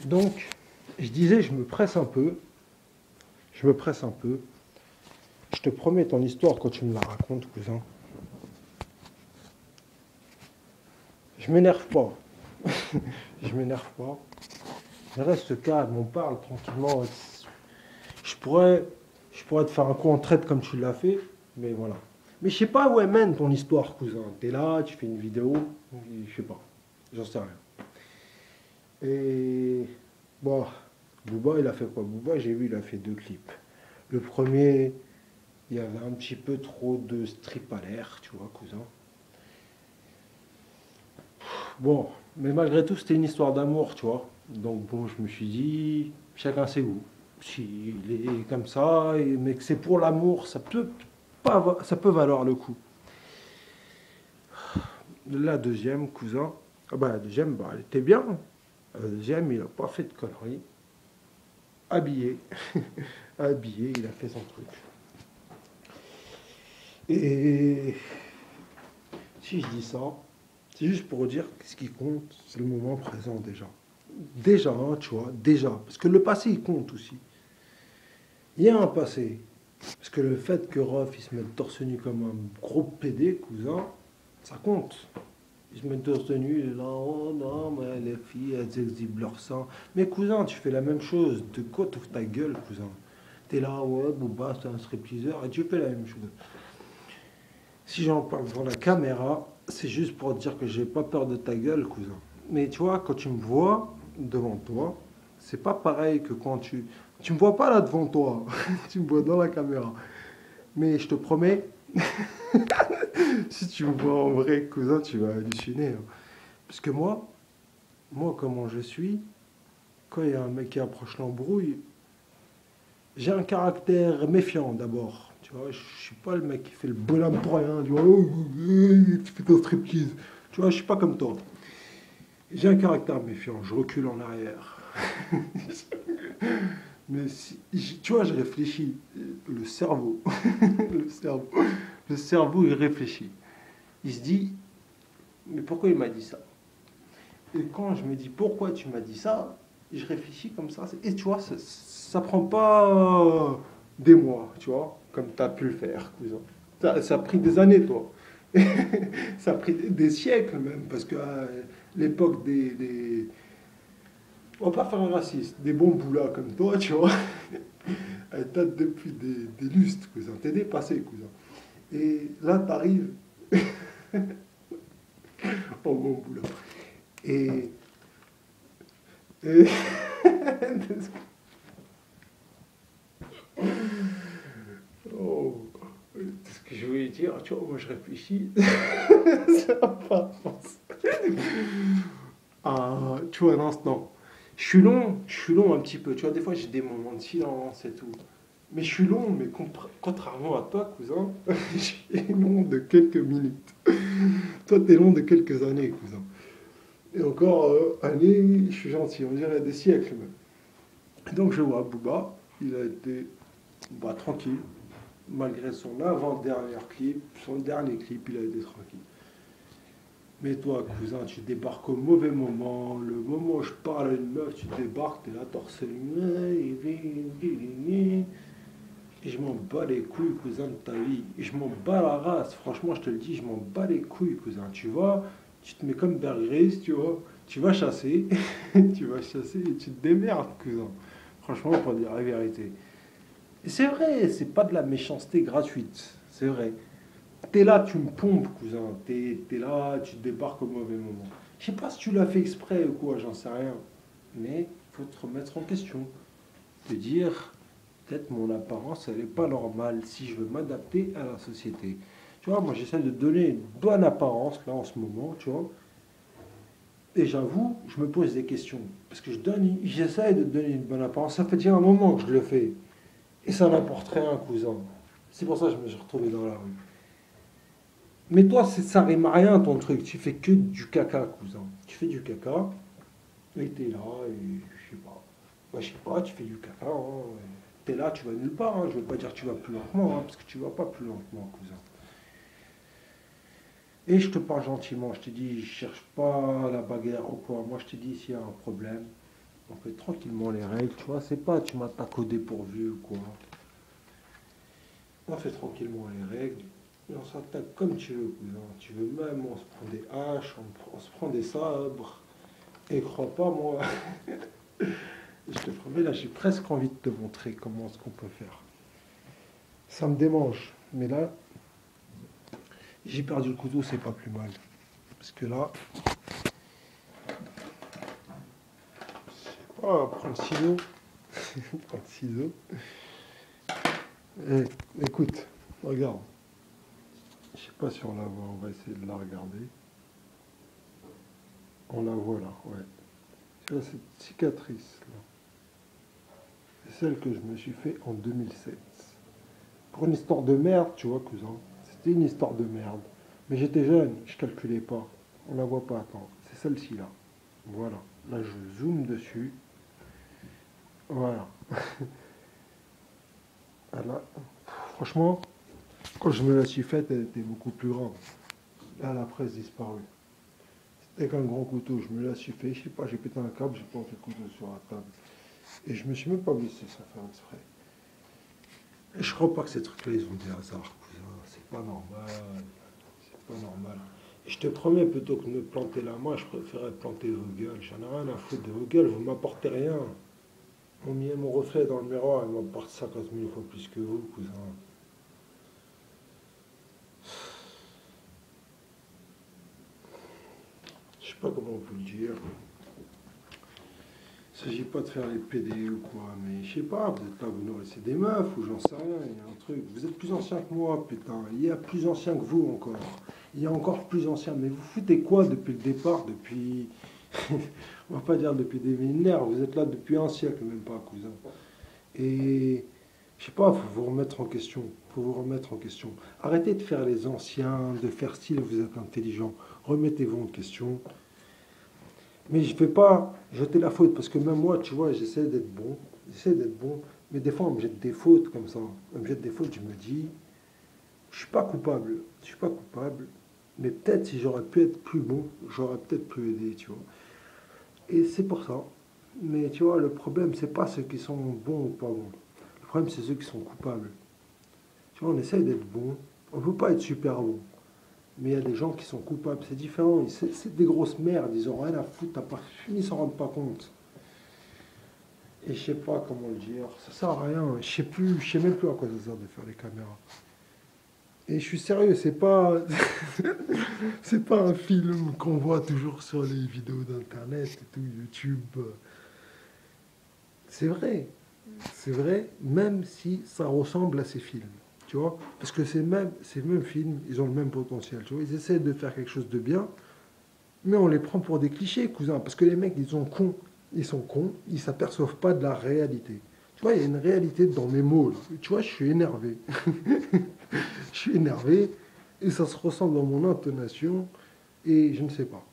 Donc, je disais, je me presse un peu. Je me presse un peu. Je te promets ton histoire quand tu me la racontes, cousin. Je m'énerve pas. Je m'énerve pas. Je reste calme, on parle tranquillement. Je pourrais, je pourrais te faire un coup en traite comme tu l'as fait, mais voilà. Mais je sais pas où elle mène ton histoire, cousin. T'es là, tu fais une vidéo, je sais pas. J'en sais rien. Et bon, Booba, il a fait quoi? Booba, j'ai vu, il a fait 2 clips. Le premier, il y avait un petit peu trop de strip à l'air, tu vois, cousin. Bon, mais malgré tout, c'était une histoire d'amour, tu vois. Donc bon, je me suis dit, chacun ses goûts. S'il est comme ça, mais que c'est pour l'amour, ça peut valoir le coup. La deuxième, cousin, ah bah, la deuxième, bah, elle était bien. La deuxième, il n'a pas fait de conneries. Habillé, habillé, il a fait son truc. Et si je dis ça, c'est juste pour dire que ce qui compte, c'est le moment présent déjà. Déjà, hein, tu vois, déjà. Parce que le passé, il compte aussi. Il y a un passé. Parce que le fait que Ruff, il se mette torse nu comme un gros PD, cousin, ça compte. Ils se mettent torse nu, il est là, oh non, mais les filles, elles exhibent leur sang. Mais cousin, tu fais la même chose. De quoi t'ouvres ta gueule, cousin? T'es là, ouais, Booba, c'est un stripteaseur, et tu fais la même chose. Si j'en parle devant la caméra, c'est juste pour dire que j'ai pas peur de ta gueule, cousin. Mais tu vois, quand tu me vois devant toi, c'est pas pareil que quand tu... Tu me vois pas là devant toi, tu me vois dans la caméra. Mais je te promets, si tu me vois en vrai, cousin, tu vas halluciner, hein. Parce que moi, comment je suis, quand il y a un mec qui approche l'embrouille, j'ai un caractère méfiant d'abord. Tu vois, je suis pas le mec qui fait le bonhomme pour rien. Tu vois, oh, tu fais ton striptease. Tu vois, je suis pas comme toi. J'ai un caractère méfiant, je recule en arrière. Mais si, tu vois, je réfléchis. Le cerveau, le cerveau, le cerveau, il réfléchit. Il se dit, mais pourquoi il m'a dit ça? Et quand je me dis, pourquoi tu m'as dit ça? Je réfléchis comme ça. Et tu vois, ça prend pas des mois, tu vois, comme tu as pu le faire, cousin. Ça a pris des années, toi. Ça a pris des siècles même, parce que l'époque on va pas faire un raciste, des bons boulas comme toi, tu vois, elle date depuis des lustres, cousin. T'es dépassé, cousin. Et là, t'arrives en bon boulot. Et, et oh, ce que je voulais dire, tu vois, moi je réfléchis, ça n'a pas de sens. Ah, tu vois, un instant. Je suis long un petit peu. Tu vois, des fois j'ai des moments de silence et tout. Mais je suis long, mais contrairement à toi, cousin, je suis long de quelques minutes. Toi, t'es long de quelques années, cousin. Et encore, années, je suis gentil, on dirait des siècles même. Et donc je vois Booba, il a été bah, tranquille, malgré son avant-dernier clip, son dernier clip, il a été tranquille. Mais toi, cousin, tu débarques au mauvais moment. Le moment où je parle à une meuf, tu débarques, t'es là, torse nu. Et je m'en bats les couilles, cousin, de ta vie. Et je m'en bats la race. Franchement, je te le dis, je m'en bats les couilles, cousin. Tu vois, tu te mets comme Bear Grylls, tu vois. Tu vas chasser. Tu vas chasser et tu te démerdes, cousin. Franchement, pour dire la vérité. Et c'est vrai, c'est pas de la méchanceté gratuite. C'est vrai. T'es là, tu me pompes, cousin. T'es là, tu débarques au mauvais moment. Je sais pas si tu l'as fait exprès ou quoi, j'en sais rien. Mais il faut te remettre en question. Te dire, peut-être mon apparence, elle n'est pas normale si je veux m'adapter à la société. Tu vois, moi j'essaie de donner une bonne apparence là en ce moment, tu vois. Et j'avoue, je me pose des questions. Parce que j'essaie de donner une bonne apparence. Ça fait déjà un moment que je le fais. Et ça n'apporte rien, cousin. C'est pour ça que je me suis retrouvé dans la rue. Mais toi, ça rime à rien ton truc. Tu fais que du caca, cousin. Tu fais du caca, et t'es là, et je sais pas. Bah, je sais pas, tu fais du caca, hein. T'es là, tu vas nulle part, hein. Je veux pas dire que tu vas plus lentement, hein, parce que tu vas pas plus lentement, cousin. Et je te parle gentiment, je te dis, je cherche pas la bagarre ou quoi. Moi, je te dis, s'il y a un problème, On fait tranquillement les règles, tu vois. C'est pas tu m'attaques au dépourvu ou quoi. On fait tranquillement les règles. Et on s'attaque comme tu veux, cousin. Tu veux même, on se prend des haches, on se prend des sabres. Et crois pas, moi, je te promets, là, j'ai presque envie de te montrer comment ce qu'on peut faire. Ça me démange. Mais là, j'ai perdu le couteau, c'est pas plus mal. Parce que là, oh, prends le ciseau. Prends le ciseau. Eh, écoute, regarde. Je sais pas si on la voit, on va essayer de la regarder. On la voit là, ouais. Tu vois cette cicatrice là. C'est celle que je me suis fait en 2007. Pour une histoire de merde, tu vois, cousin. C'était une histoire de merde. Mais j'étais jeune, je calculais pas. On la voit pas, attends. C'est celle-ci là. Voilà. Là, je zoome dessus. Voilà. Là, franchement, quand je me la suis faite, elle était beaucoup plus grande. Là, la presse disparue. C'était qu'un grand couteau. Je me la suis fait, je sais pas, j'ai pété un câble, j'ai planté le couteau sur la table. Et je me suis même pas blessé sans faire exprès. Et je crois pas que ces trucs-là, ils ont des hasards, cousin. C'est pas normal. C'est pas normal. Et je te promets, plutôt que de me planter la main, je préférerais planter vos gueules. J'en ai rien à foutre de vos gueules, vous m'apportez rien. Mon reflet dans le miroir, il m'apporte 50 000 fois plus que vous, cousin. Je sais pas comment on peut le dire. Il ne s'agit pas de faire les PD ou quoi, mais je sais pas, vous êtes là, vous nourrissez des meufs ou j'en sais rien, il y a un truc. Vous êtes plus ancien que moi, putain. Il y a plus ancien que vous encore. Il y a encore plus ancien. Mais vous foutez quoi depuis le départ, depuis... On va pas dire depuis des millénaires, vous êtes là depuis un siècle, même pas, cousin. Et je sais pas, faut vous remettre en question. Faut vous remettre en question. Arrêtez de faire les anciens, de faire style, vous êtes intelligent. Remettez-vous en question. Mais je ne vais pas jeter la faute, parce que même moi, tu vois, j'essaie d'être bon. J'essaie d'être bon. Mais des fois, on me jette des fautes comme ça. On me jette des fautes, je me dis, je suis pas coupable. Je suis pas coupable. Mais peut-être si j'aurais pu être plus bon, j'aurais peut-être pu aider, tu vois. Et c'est pour ça. Mais tu vois, le problème, c'est pas ceux qui sont bons ou pas bons. Le problème, c'est ceux qui sont coupables. Tu vois, on essaye d'être bon. On ne peut pas être super bon. Mais il y a des gens qui sont coupables, c'est différent. C'est des grosses merdes, ils ont rien à foutre, t'as pas fini, ils s'en rendent pas compte. Et je sais pas comment le dire, ça sert à rien. Je sais même plus à quoi ça sert de faire les caméras. Et je suis sérieux, c'est pas, c'est pas un film qu'on voit toujours sur les vidéos d'internet et tout, YouTube. C'est vrai, même si ça ressemble à ces films. Tu vois, parce que ces mêmes films, ils ont le même potentiel. Tu vois, ils essaient de faire quelque chose de bien, mais on les prend pour des clichés, cousin. Parce que les mecs, ils sont cons, ils s'aperçoivent pas de la réalité. Tu vois, il y a une réalité dans mes mots. Là. Tu vois, je suis énervé. Je suis énervé, et ça se ressent dans mon intonation, et je ne sais pas.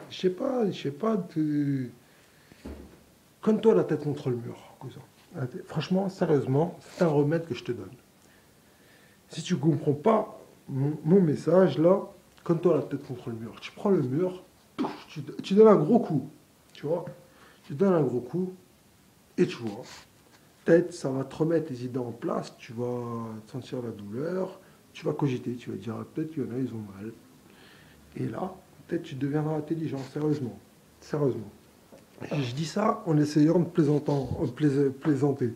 Je sais pas de... Conne-toi la tête contre le mur, cousin. Franchement, sérieusement, c'est un remède que je te donne. Si tu ne comprends pas mon message, là, conne-toi la tête contre le mur. Tu prends le mur, tu donnes un gros coup. Tu vois? Tu donnes un gros coup, et tu vois. Peut-être ça va te remettre les idées en place, tu vas sentir la douleur, tu vas cogiter, tu vas dire peut-être qu'il y en a, ils ont mal. Et là, peut-être tu deviendras intelligent, sérieusement. Sérieusement. Je dis ça en essayant de plaisanter.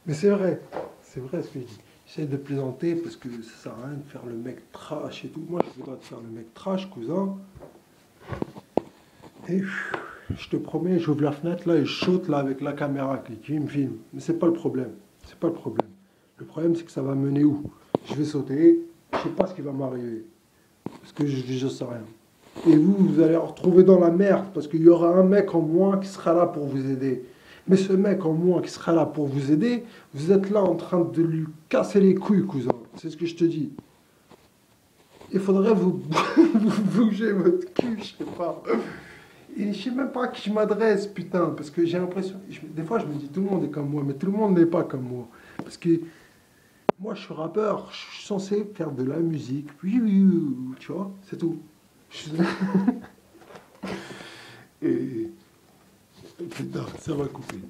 Mais c'est vrai ce que je dis. J'essaie de plaisanter parce que ça sert à rien de faire le mec trash et tout. Moi, je voudrais te faire le mec trash, cousin. Et je te promets, j'ouvre la fenêtre là et je saute là avec la caméra qui me filme. Mais c'est pas le problème. C'est pas le problème. Le problème, c'est que ça va mener où? Je vais sauter, je sais pas ce qui va m'arriver. Parce que je sais rien. Et vous allez vous retrouver dans la merde parce qu'il y aura un mec en moins qui sera là pour vous aider. Mais ce mec en moins qui sera là pour vous aider, vous êtes là en train de lui casser les couilles, cousin. C'est ce que je te dis. Il faudrait vous, vous bouger votre cul, je sais pas. Et je sais même pas à qui je m'adresse, putain, parce que j'ai l'impression... Des fois, je me dis, tout le monde est comme moi, mais tout le monde n'est pas comme moi. Parce que moi, je suis rappeur, je suis censé faire de la musique. Oui, oui, oui, oui, tu vois, c'est tout. Et Putain, ça va couper.